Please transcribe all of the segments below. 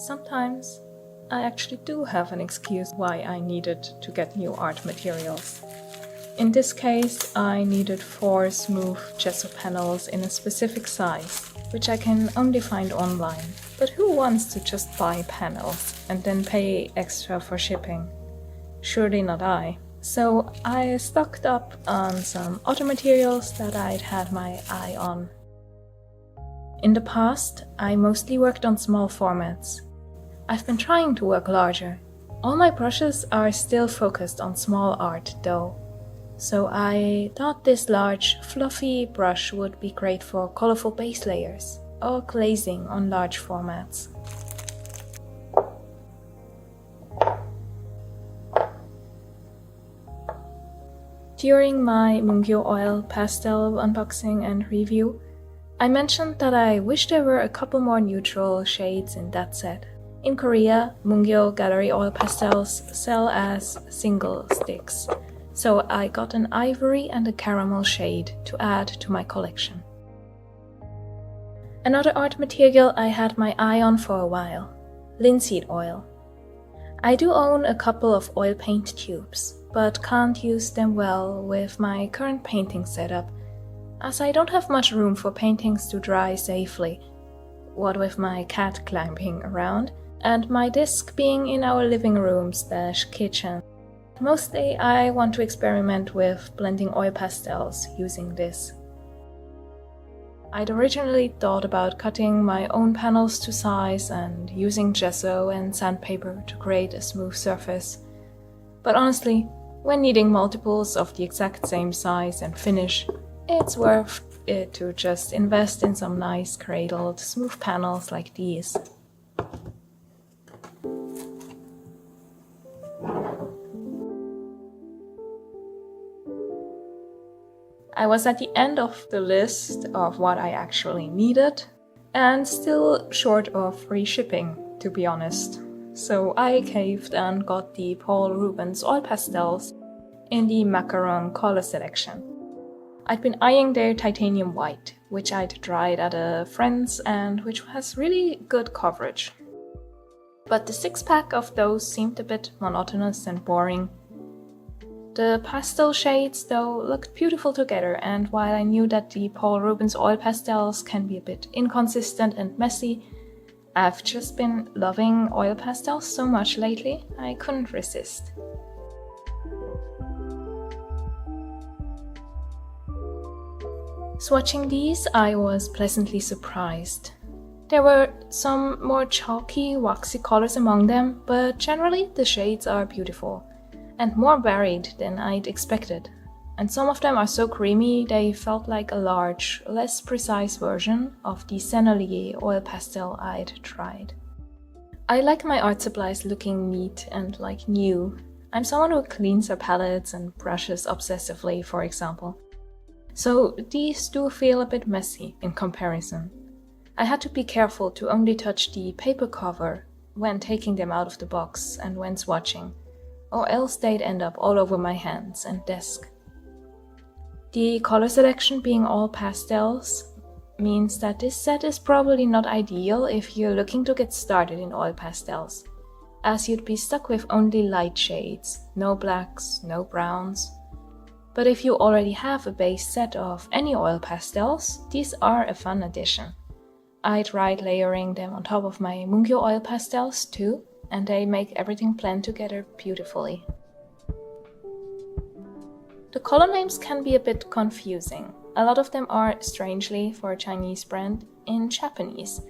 sometimes I actually do have an excuse why I needed to get new art materials. In this case, I needed 4 smooth gesso panels in a specific size, which I can only find online. But who wants to just buy panels and then pay extra for shipping? Surely not I. So I stocked up on some other materials that I'd had my eye on. In the past, I mostly worked on small formats. I've been trying to work larger. All my brushes are still focused on small art though. So I thought this large, fluffy brush would be great for colorful base layers or glazing on large formats. During my Mungyo oil pastel unboxing and review, I mentioned that I wish there were a couple more neutral shades in that set. In Korea, Mungyo gallery oil pastels sell as single sticks. So I got an ivory and a caramel shade to add to my collection. Another art material I had my eye on for a while, linseed oil. I do own a couple of oil paint tubes, but can't use them well with my current painting setup, as I don't have much room for paintings to dry safely, what with my cat climbing around and my disc being in our living room/kitchen. Mostly I want to experiment with blending oil pastels using this. I'd originally thought about cutting my own panels to size and using gesso and sandpaper to create a smooth surface. But honestly, when needing multiples of the exact same size and finish, it's worth it to just invest in some nice cradled, smooth panels like these. I was at the end of the list of what I actually needed, and still short of free shipping, to be honest. So I caved and got the Paul Rubens oil pastels in the Macaron color selection. I'd been eyeing their titanium white, which I'd tried at a friend's and which has really good coverage. But the 6-pack of those seemed a bit monotonous and boring. The pastel shades, though, looked beautiful together, and while I knew that the Paul Rubens oil pastels can be a bit inconsistent and messy, I've just been loving oil pastels so much lately, I couldn't resist. Swatching these, I was pleasantly surprised. There were some more chalky, waxy colors among them, but generally the shades are beautiful and more varied than I'd expected, and some of them are so creamy they felt like a large, less precise version of the Sennelier oil pastel I'd tried. I like my art supplies looking neat and like new. I'm someone who cleans her palettes and brushes obsessively, for example. So these do feel a bit messy in comparison. I had to be careful to only touch the paper cover when taking them out of the box and when swatching, or else they'd end up all over my hands and desk. The color selection being all pastels means that this set is probably not ideal if you're looking to get started in oil pastels, as you'd be stuck with only light shades, no blacks, no browns. But if you already have a base set of any oil pastels, these are a fun addition. I tried layering them on top of my Mungyo oil pastels too, and they make everything blend together beautifully. The color names can be a bit confusing. A lot of them are, strangely for a Chinese brand, in Japanese,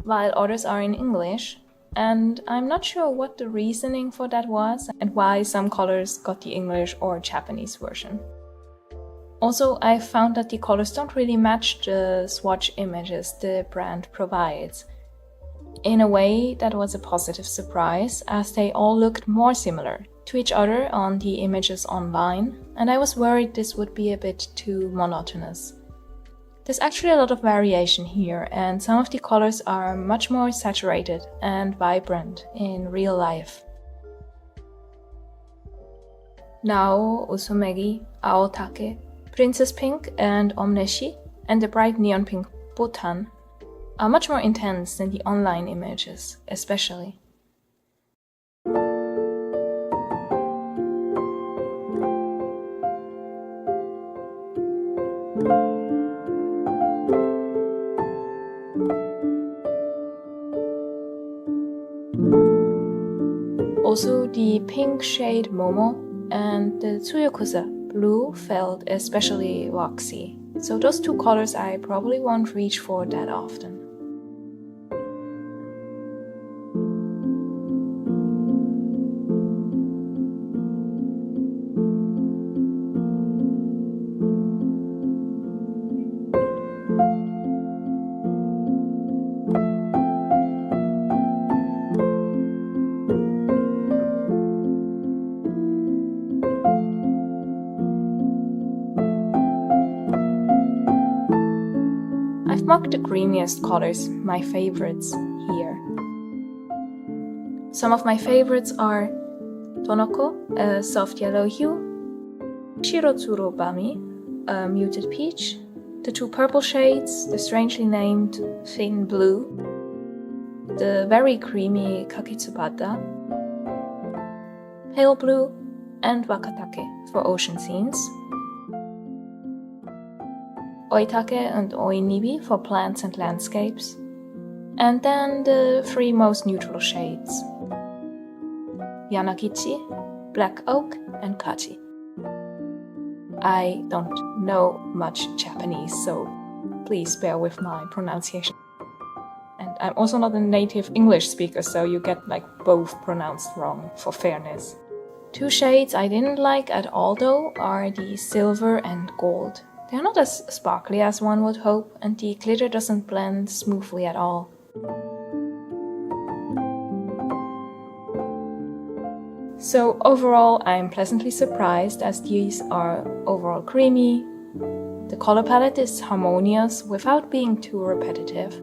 while others are in English, and I'm not sure what the reasoning for that was and why some colors got the English or Japanese version. Also, I found that the colors don't really match the swatch images the brand provides. In a way, that was a positive surprise, as they all looked more similar to each other on the images online, and I was worried this would be a bit too monotonous. There's actually a lot of variation here, and some of the colors are much more saturated and vibrant in real life. Nao, Usumegi, Aotake, Princess Pink and Omneshi, and the bright neon pink Butan are much more intense than the online images, especially. Also, the pink shade Momo and the Tsuyokusa blue felt especially waxy. So those two colors I probably won't reach for that often. I've marked the creamiest colors, my favorites, here. Some of my favorites are Tonoko, a soft yellow hue, Shirotsuro Bami, a muted peach, the two purple shades, the strangely named thin blue, the very creamy Kakitsubata, pale blue, and Wakatake for ocean scenes, Oitake and Oinibi for plants and landscapes, and then the three most neutral shades, Yanagichi, Black Oak, and Kachi. I don't know much Japanese, so please bear with my pronunciation. And I'm also not a native English speaker, so you get both pronounced wrong for fairness. Two shades I didn't like at all though are the silver and gold. They're not as sparkly as one would hope, and the glitter doesn't blend smoothly at all. So overall, I'm pleasantly surprised as these are overall creamy. The color palette is harmonious without being too repetitive.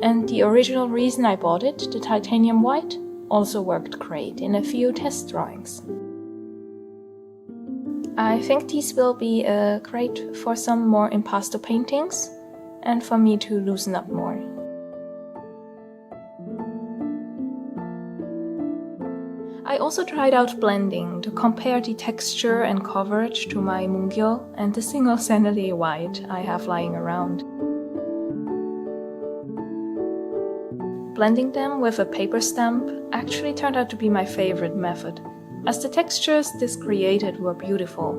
And the original reason I bought it, the titanium white, also worked great in a few test drawings. I think these will be great for some more impasto paintings and for me to loosen up more. I also tried out blending to compare the texture and coverage to my Mungyo and the single Sennelier white I have lying around. Blending them with a paper stamp actually turned out to be my favorite method, as the textures this created were beautiful.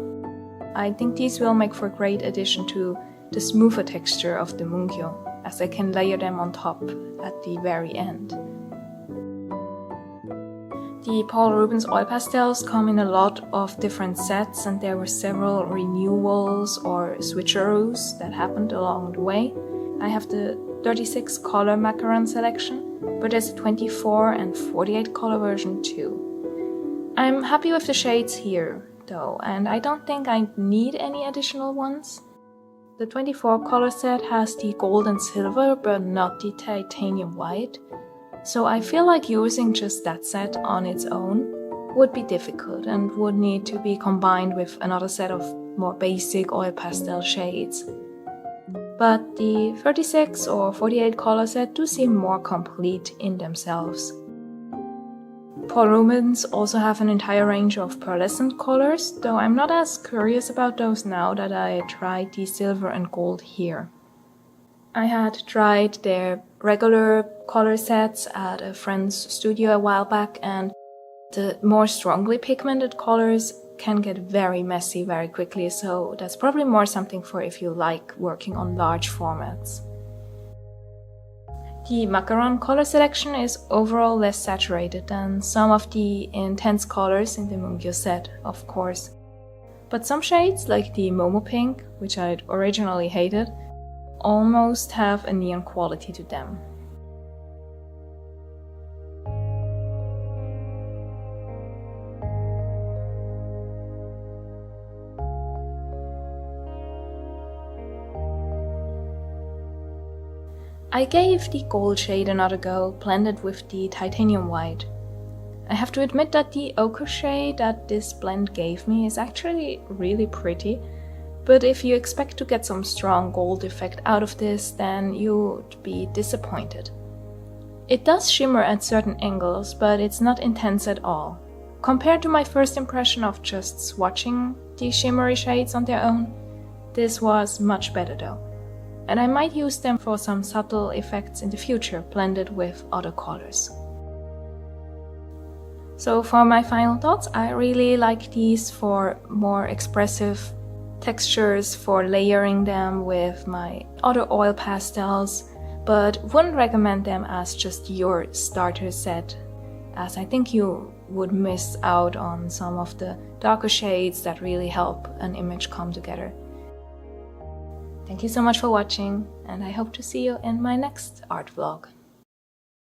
I think these will make for a great addition to the smoother texture of the Mungyo, as I can layer them on top at the very end. The Paul Rubens oil pastels come in a lot of different sets, and there were several renewals or switcheroos that happened along the way. I have the 36 color Macaron selection, but there's a 24 and 48 color version too. I'm happy with the shades here, though, and I don't think I need any additional ones. The 24 color set has the gold and silver, but not the titanium white, so I feel like using just that set on its own would be difficult and would need to be combined with another set of more basic oil pastel shades. But the 36 or 48 color set do seem more complete in themselves. Paul Rubens also have an entire range of pearlescent colors, though I'm not as curious about those now that I tried the silver and gold here. I had tried their regular color sets at a friend's studio a while back, and the more strongly pigmented colors can get very messy very quickly, so that's probably more something for if you like working on large formats. The Macaron color selection is overall less saturated than some of the intense colors in the Mungyo set, of course. But some shades, like the Momo Pink, which I'd originally hated, almost have a neon quality to them. I gave the gold shade another go, blended with the titanium white. I have to admit that the ochre shade that this blend gave me is actually really pretty, but if you expect to get some strong gold effect out of this, then you'd be disappointed. It does shimmer at certain angles, but it's not intense at all. Compared to my first impression of just swatching these shimmery shades on their own, this was much better though. And I might use them for some subtle effects in the future, blended with other colors. So for my final thoughts, I really like these for more expressive textures, for layering them with my other oil pastels, but wouldn't recommend them as just your starter set, as I think you would miss out on some of the darker shades that really help an image come together. Thank you so much for watching, and I hope to see you in my next art vlog.